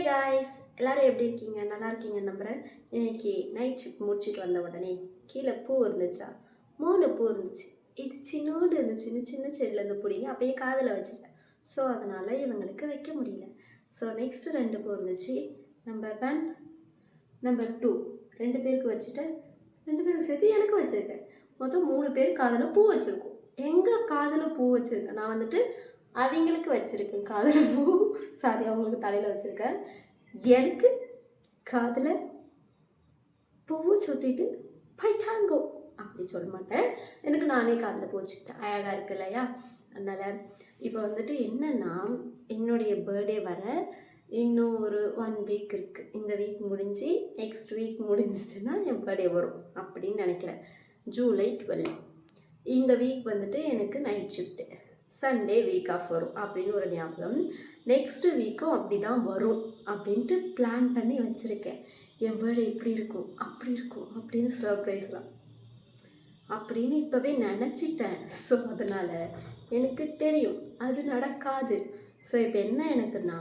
Guys, எல்லோரும் எப்படி இருக்கீங்க? நல்லா இருக்கீங்க நம்புகிறேன். இன்னைக்கு நைட் ஷிஃப்ட் முடிச்சுட்டு வந்த உடனே கீழே பூ இருந்துச்சா, 3 பூ இருந்துச்சு. இது சின்னோடு இருந்துச்சு, சின்ன செடியிலேருந்து பிடிங்க அப்பயே காதில் வச்சுட்டேன். ஸோ அதனால் இவங்களுக்கு வைக்க முடியல. ஸோ நெக்ஸ்ட்டு 2 பூ இருந்துச்சு. நம்பர் 1, நம்பர் 2 2 பேருக்கு வச்சுட்டேன். 2 பேருக்கு சேர்த்து எனக்கு வச்சுருக்கேன். மொத்தம் 3 பேர் காதில் பூ வச்சுருக்கோம். எங்கள் காதில் பூ வச்சுருக்கேன் நான் வந்துட்டு அவங்களுக்கு வச்சுருக்கேன் காதில் பூ. சாரி, அவங்களுக்கு தலையில் வச்சுருக்கேன். எனக்கு காதில் பூவு சுற்றிட்டு போயிட்டாங்கோ அப்படி சொல்ல மாட்டேன். எனக்கு நானே காதில் பூ வச்சுக்கிட்டேன். அழகாக இருக்கு இல்லையா? அதனால் இப்போ வந்துட்டு என்னென்னா, என்னுடைய பர்த்டே வர இன்னும் ஒரு 1 வீக் இருக்குது. இந்த வீக் முடிஞ்சு நெக்ஸ்ட் வீக் முடிஞ்சிச்சுன்னா என் பர்த்டே வரும் அப்படின்னு நினைக்கிறேன். ஜூலை 12. இந்த வீக் வந்துட்டு எனக்கு night shift, Sunday week off வரும் அப்படின்னு ஒரு ஞாபகம். நெக்ஸ்ட்டு வீக்கும் அப்படி தான் வரும் அப்படின்ட்டு பிளான் பண்ணி வச்சுருக்கேன். என் பர்த்டே இப்படி இருக்கும் அப்படி இருக்கும் அப்படின்னு சர்ப்ரைஸ்லாம் அப்படின்னு இப்போவே நினச்சிட்டேன். ஸோ அதனால் எனக்கு தெரியும் அது நடக்காது. ஸோ இப்போ என்ன எனக்குன்னா,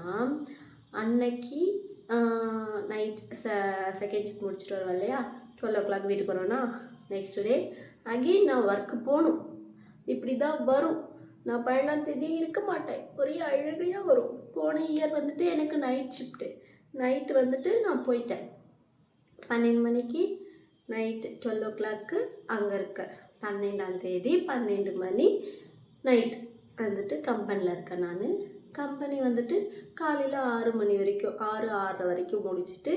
அன்னைக்கு நைட் செகண்ட் ஷிஃப்ட் முடிச்சுட்டு வருவேன் இல்லையா, 12 o'clock வீட்டுக்கு வருவேன்னா, நெக்ஸ்ட் டே அகெயின் நான் ஒர்க்கு போகணும். இப்படி தான் வரும். நான் 12ஆம் தேதி இருக்க மாட்டேன். ஒரே அழுகையாக வரும். போன இயர் வந்துட்டு எனக்கு நைட் ஷிஃப்ட்டு. நைட்டு வந்துட்டு நான் போயிட்டேன் 12 மணிக்கு. நைட்டு 12 o'clock அங்கே இருக்கேன். 12ஆம் தேதி 12 மணி நைட் வந்துட்டு கம்பெனியில் இருக்கேன் நான். கம்பெனி வந்துட்டு காலையில் 6 மணி வரைக்கும், 6-6:30 வரைக்கும் முடிச்சுட்டு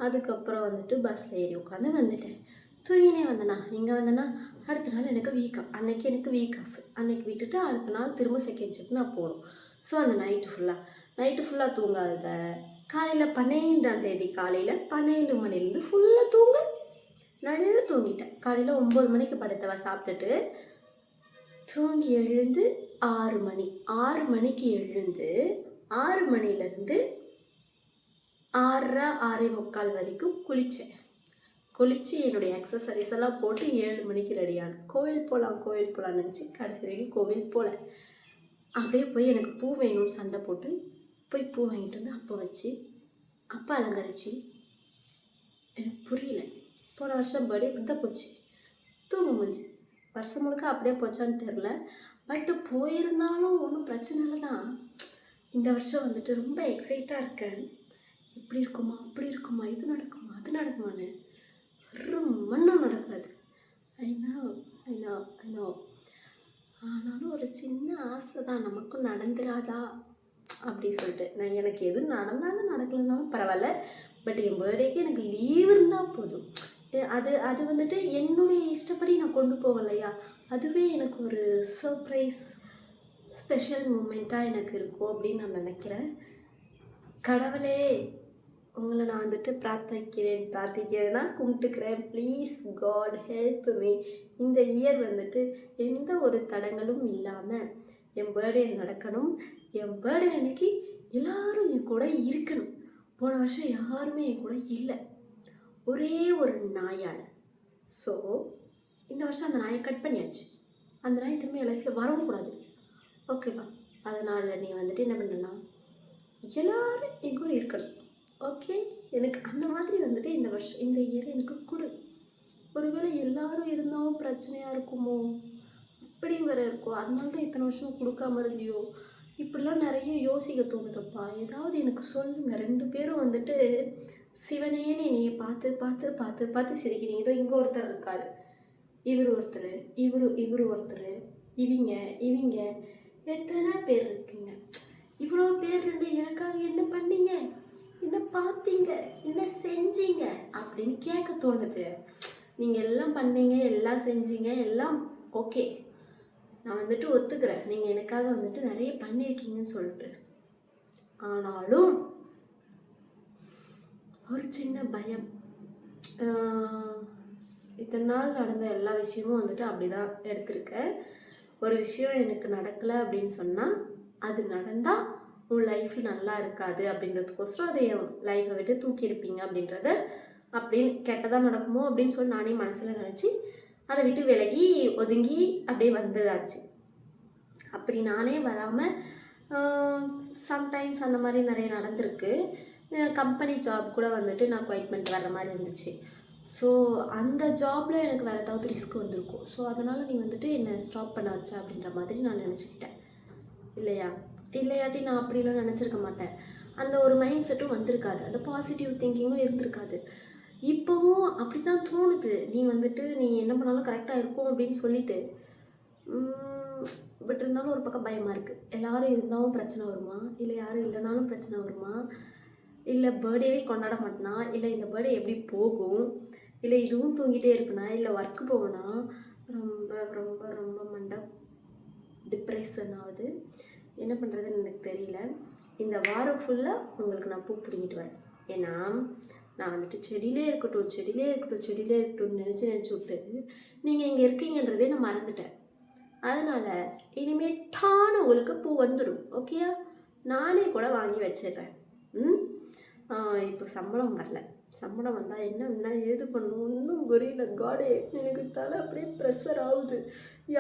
அதுக்கப்புறம் வந்துட்டு பஸ்ஸில் ஏறி உட்காந்து வந்துட்டேன். தூங்கினே வந்தேனா, இங்கே வந்தேன்னா அடுத்த நாள் எனக்கு வீக் ஆஃப். அன்றைக்கி எனக்கு வீக் ஆஃப். அன்றைக்கி விட்டுட்டு அடுத்த நாள் திரும்ப செகண்ட் ஷிஃப்ட் நான் போகணும். ஸோ அந்த நைட்டு ஃபுல்லாக தூங்காத, காலையில் 12ஆம் தேதி காலையில் 12 மணிலேருந்து ஃபுல்லாக நல்லா தூங்கிட்டேன். காலையில் 9 மணிக்கு படுத்தவ சாப்பிட்டுட்டு தூங்கி எழுந்து 6 மணி 6 மணிக்கு எழுந்து 6 மணிலேருந்து 6:30 6:45 வரைக்கும் குளித்து என்னுடைய எக்ஸசரிஸ் எல்லாம் போட்டு 7 மணிக்கு ரெடியானேன். கோவில் போகலான்னு நினச்சி கடைசி வரைக்கும் கோவில் போகல. அப்படியே போய் எனக்கு பூ வேணும்னு சண்டை போட்டு போய் பூ வாங்கிட்டு வந்து அப்போ வச்சு அப்போ அலங்கரிச்சு. எனக்கு புரியல, போன வருஷம் பர்த்டே இப்படி தான் போச்சு. தூங்க முடிஞ்சு வருஷம் முழுக்க அப்படியே போச்சான்னு தெரில. பட்டு போயிருந்தாலும் ஒன்றும் பிரச்சனை இல்லை தான். இந்த வருஷம் வந்துட்டு ரொம்ப எக்ஸைட்டாக இருக்கேன். இப்படி இருக்குமா அப்படி இருக்குமா, இது நடக்குமா அது நடக்குமான்னு மண்ணும் நடக்காது. I know. ஆனாலும் ஒரு சின்ன ஆசை தான், நமக்கும் நடந்துராதா அப்படி சொல்லிட்டு. நான் எனக்கு எது நடந்தாலும் நடக்கலைன்னாலும் பரவாயில்ல, பட் என் பர்த்டேக்கு எனக்கு லீவ் இருந்தால் போதும். அது வந்துட்டு என்னுடைய இஷ்டப்படி நான் கொண்டு போவேன் இல்லையா, அதுவே எனக்கு ஒரு சர்ப்ரைஸ் ஸ்பெஷல் மூமெண்ட்டாக எனக்கு இருக்கும் அப்படின்னு நான் நினைக்கிறேன். கடவுளே, உங்களை நான் வந்துட்டு பிரார்த்திக்கிறேன்னா கும்பிட்டுக்கிறேன். Please God help me. இந்த இயர் வந்துட்டு எந்த ஒரு தடங்களும் இல்லாமல் என் பர்த்டே நடக்கணும். என் பர்த்டே அன்னைக்கு எல்லோரும் என் கூட இருக்கணும். போன வருஷம் யாருமே என் கூட இல்லை, ஒரே ஒரு நாயால். ஸோ இந்த வருஷம் அந்த நாயை கட் பண்ணியாச்சு. அந்த நாய் திரும்பி என் லைஃப்பில் வரவும் கூடாது, ஓகேவா? அதனால் நீ வந்துட்டு என்ன பண்ணுன்னா, எல்லோரும் என் கூட இருக்கணும், ஓகே? எனக்கு அந்த மாதிரி வந்துட்டு இந்த இயர் எனக்கு கொடு. ஒருவேளை எல்லோரும் இருந்தாலும் பிரச்சனையாக இருக்குமோ அப்படி வேறு இருக்கும். அதனால தான் இத்தனை வருஷம் கொடுக்காம இருந்தியோ, இப்படிலாம் நிறைய யோசிக்க தோணுதப்பா. ஏதாவது எனக்கு சொல்லுங்கள். 2 பேரும் வந்துட்டு சிவனேன்னு என்னையை பார்த்து சிரிக்கிறீங்க. இதோ இங்கே ஒருத்தர் இருக்கார், இவர் ஒருத்தர், இவர் ஒருத்தர், இவங்க எத்தனை பேர் இருக்கீங்க? இவ்வளோ பேர் இருந்து எனக்காக என்ன பண்ணீங்க, என்ன பார்த்தீங்க, என்ன செஞ்சீங்க அப்படின்னு கேட்க தோணுது. நீங்கள் எல்லாம் பண்ணீங்க, எல்லாம் செஞ்சீங்க, எல்லாம் ஓகே, நான் வந்துட்டு ஒத்துக்கிறேன், நீங்கள் எனக்காக வந்துட்டு நிறைய பண்ணியிருக்கீங்கன்னு சொல்லிட்டு. ஆனாலும் ஒரு சின்ன பயம். இத்தனை நாள் நடந்த எல்லா விஷயமும் வந்துட்டு அப்படி தான் எடுத்திருக்கேன். ஒரு விஷயம் எனக்கு நடக்கலை அப்படின்னு சொன்னால், அது நடந்தால் உன் லைஃப்பில் நல்லா இருக்காது அப்படின்றதுக்கோசரம் அதை என் லைஃப்பை விட்டு தூக்கியிருப்பீங்க அப்படின்றத, அப்படின்னு கெட்டதாக நடக்குமோ அப்படின்னு சொல்லி நானே மனசில் நினச்சி அதை விட்டு விலகி ஒதுங்கி அப்படியே வந்ததாச்சு. அப்படி நானே வராமல் சம்டைம்ஸ் அந்த மாதிரி நிறைய நடந்திருக்கு. கம்பெனி ஜாப் கூட வந்துட்டு நான் குவைட் பண்ணிட்டு வர மாதிரி இருந்துச்சு. ஸோ அந்த ஜாபில் எனக்கு வேறு ஏதாவது ரிஸ்க் வந்திருக்கும். ஸோ அதனால் நீ வந்துட்டு என்னை ஸ்டாப் பண்ண வச்ச அப்படின்ற மாதிரி நான் நினச்சிக்கிட்டேன் இல்லையா? இல்லையாட்டி நான் அப்படிலாம் நினச்சிருக்க மாட்டேன். அந்த ஒரு மைண்ட் செட்டும் வந்திருக்காது, அந்த பாசிட்டிவ் திங்கிங்கும் இருந்திருக்காது. இப்போவும் அப்படி தான் தோணுது. நீ வந்துட்டு நீ என்ன பண்ணாலும் கரெக்டாக இருக்கும் அப்படின்னு சொல்லிட்டு பட் இருந்தாலும் ஒரு பக்கம் பயமாக இருக்குது. எல்லோரும் இருந்தாலும் பிரச்சனை வருமா, இல்லை யாரும் இல்லைனாலும் பிரச்சனை வருமா, இல்லை பர்த்டேவே கொண்டாட மாட்டேனா, இல்லை இந்த பர்த்டே எப்படி போகும், இல்லை இதுவும் தூங்கிட்டே இருப்பேனா, இல்லை ஒர்க்கு போவேனா, ரொம்ப ரொம்ப ரொம்ப மண்டை டிப்ரெஷன் ஆகுது. என்ன பண்ணுறதுன்னு எனக்கு தெரியல. இந்த வாரம் ஃபுல்லாக உங்களுக்கு நான் பூ பிடிங்கிட்டு வரேன். ஏன்னா நான் வந்துட்டு செடியிலே இருக்கட்டும்னு நினச்சி விட்டு நீங்கள் இங்கே இருக்கீங்கன்றதே நான் மறந்துட்டேன். அதனால் இனிமேல் டான்னு உங்களுக்கு பூ வந்துடும். ஓகேயா? நானே கூட வாங்கி வச்சிடுறேன். இப்போ சம்பளம் வரல. சம்பளம் வந்தால் என்ன ஏது பண்ணும் ஒன்றும் புரியல. காடே, எனக்கு தலை அப்படியே ப்ரெஷர் ஆகுது.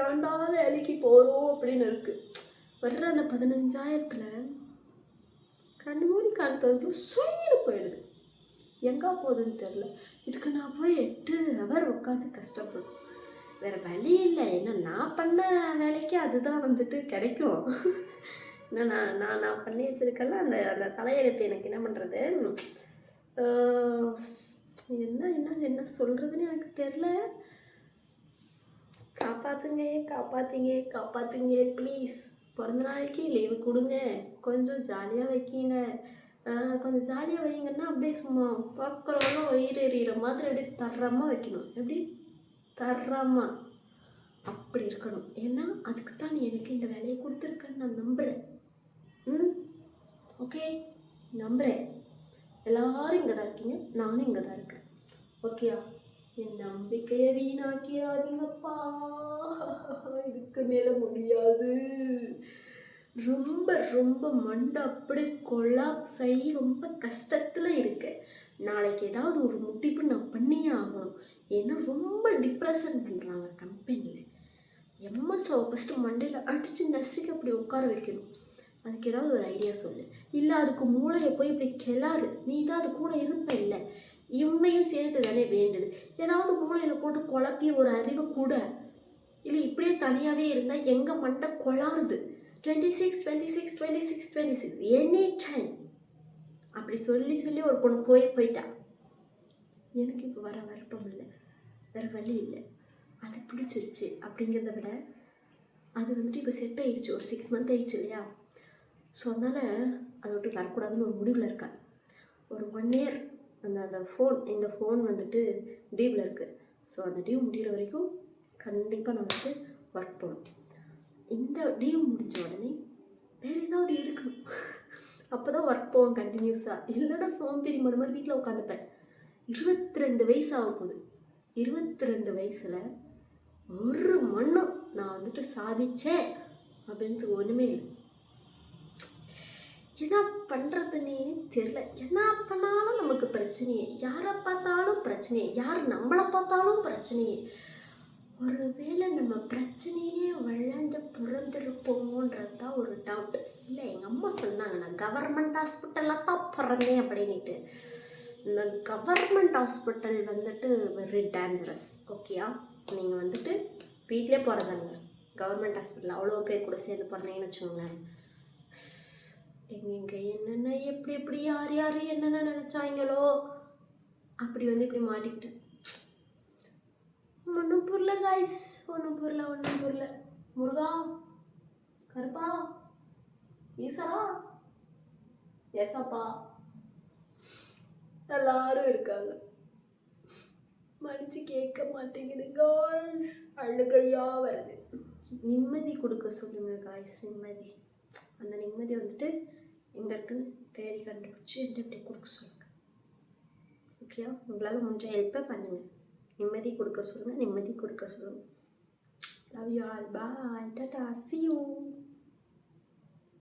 ஏன்டா வேலைக்கு போகிறோம் அப்படின்னு இருக்குது. வர்ற அந்த 15,000த்தில் கண்ணு மூடி காட்டுறதுக்குள்ள சொல்லிட்டு போயிடுது. எங்கே போகுதுன்னு தெரில. இதுக்கு நான் போய் 8 ஹவர் உட்காந்து கஷ்டப்படும். வேறு வழி இல்லை. ஏன்னா நான் பண்ண வேலைக்கு அதுதான் வந்துட்டு கிடைக்கும். ஏன்னா நான் பண்ணி வச்சுருக்கல அந்த அந்த தலையெழுத்து. எனக்கு என்ன பண்ணுறது, என்ன சொல்கிறதுன்னு எனக்கு தெரில. காப்பாற்றுங்க ப்ளீஸ். பிறந்த நாளைக்கு லீவு கொடுங்க, கொஞ்சம் ஜாலியாக வைக்கிங்க. கொஞ்சம் ஜாலியாக வைங்கன்னா அப்படியே சும்மா பார்க்குறவங்க வயிறு எறிகிற மாதிரி அப்படியே தர்றமாக வைக்கணும். எப்படி தர்றமா அப்படி இருக்கணும். ஏன்னா அதுக்கு தான் நீ எனக்கு இந்த வேலையை கொடுத்துருக்கேன்னு நான் நம்புகிறேன். ஓகே, நம்புகிறேன். எல்லோரும் இங்கே தான் இருக்கீங்க, நானும் இங்கே தான் இருக்கேன். ஓகேயா? என் நம்பிக்கையை வீணாக்கிடாதீங்கப்பா. இதுக்கு மேலே முடியாது. ரொம்ப ரொம்ப மண்டை அப்படி கொலாப்ஸ் ஆகி ரொம்ப கஷ்டத்தில் இருக்கேன். நாளைக்கு ஏதாவது ஒரு முடிப்பு நான் பண்ணியே ஆகணும். ஏன்னா ரொம்ப டிப்ரெஷன் பண்ணுறாங்க கம்பெனியில். எம்எஸ்ஓ ஃபஸ்ட்டு மண்டையில் அடித்து நசுக்கி அப்படி உட்கார வைக்கணும். அதுக்கு ஏதாவது ஒரு ஐடியா சொல்லு. இல்லை அதுக்கு மூளையை போய் இப்படி கிளாறு. நீ தான் அது கூட இருப்ப. இல்லை இவனையும் சேர்த்து தானே வேண்டுது. ஏதாவது மூளையில் போட்டு குழப்பி ஒரு அறிவை கூட. இல்லை இப்படியே தனியாகவே இருந்தால் எங்கள் மண்டை கொளாருது. 26 எனி டைம் அப்படி சொல்லி ஒரு பொண்ணு போயிட்டா. எனக்கு இப்போ வர விருப்பம் இல்லை, வேறு வழி இல்லை. அது பிடிச்சிருச்சு அப்படிங்கிறத விட அது வந்துட்டு இப்போ செட் ஆகிடுச்சு. ஒரு 6 மந்த் ஆகிடுச்சு இல்லையா? ஸோ அதனால் அதை விட்டு வரக்கூடாதுன்னு ஒரு முடிவில் இருக்கேன். ஒரு 1 இயர் இந்த ஃபோன் வந்துட்டு டீவில் இருக்குது. ஸோ அந்த டியூ முடிகிற வரைக்கும் கண்டிப்பாக நான் வந்துட்டு ஒர்க் போகணும். இந்த டியூ முடிஞ்ச உடனே வேறு ஏதாவது எடுக்கணும். அப்போ தான் ஒர்க் போவேன் கண்டினியூஸாக. இல்லைன்னா சோம்பேறி மணி மாதிரி வீட்டில் உட்காந்துப்பேன். 22 வயசு ஆக போகுது. 22 வயசில் ஒரு மண்ணும் நான் வந்துட்டு சாதித்தேன் அப்படின்ட்டு ஒன்றுமே இல்லை. என்ன பண்ணுறதுன்னே தெரில. என்ன பண்ணாலும் நமக்கு பிரச்சனையே. யாரை பார்த்தாலும் பிரச்சனையே. யார் நம்மளை பார்த்தாலும் பிரச்சனையே. ஒருவேளை நம்ம பிரச்சனையிலே வளர்ந்து பிறந்திருப்போமோன்றது தான் ஒரு டவுட். இல்லை, எங்கள் அம்மா சொன்னாங்க நான் கவர்மெண்ட் ஹாஸ்பிட்டலில் தான் பிறந்தேன் அப்படின்ட்டு. இந்த கவர்மெண்ட் ஹாஸ்பிட்டல் வந்துட்டு வெரி டேஞ்சரஸ். ஓகேயா? நீங்கள் வந்துட்டு வீட்டிலே பிறந்தாங்க கவர்மெண்ட் ஹாஸ்பிட்டல் அவ்வளோ பேர் கூட சேர்ந்து பிறந்தீங்கன்னு வச்சுக்கோங்களேன். எங்கே என்னென்ன எப்படி யார் என்னென்ன நினச்சாங்களோ அப்படி வந்து இப்படி மாட்டிக்கிட்டேன். ஒன்றும் புரியல காய்ஸ், ஒன்றும் புரியல. முருகா, கருப்பா, ஈசரா, ஏசப்பா எல்லாரும் இருக்காங்க. மன்னிச்சு கேட்க மாட்டேங்குது காய்ஸ். அழுகையாக வருது. நிம்மதி கொடுக்க சொல்லுங்க காய்ஸ். நிம்மதி, அந்த நிம்மதி வந்துட்டு எங்கே இருக்குன்னு தேடி கண்டுபிடிச்சி எப்படி கொடுக்க சொல்லுங்கள். ஓகேயா? உங்களால் முடிஞ்ச ஹெல்ப்பை பண்ணுங்கள். நிம்மதி கொடுக்க சொல்லுங்கள். Love you all. Bye, Tata, see you.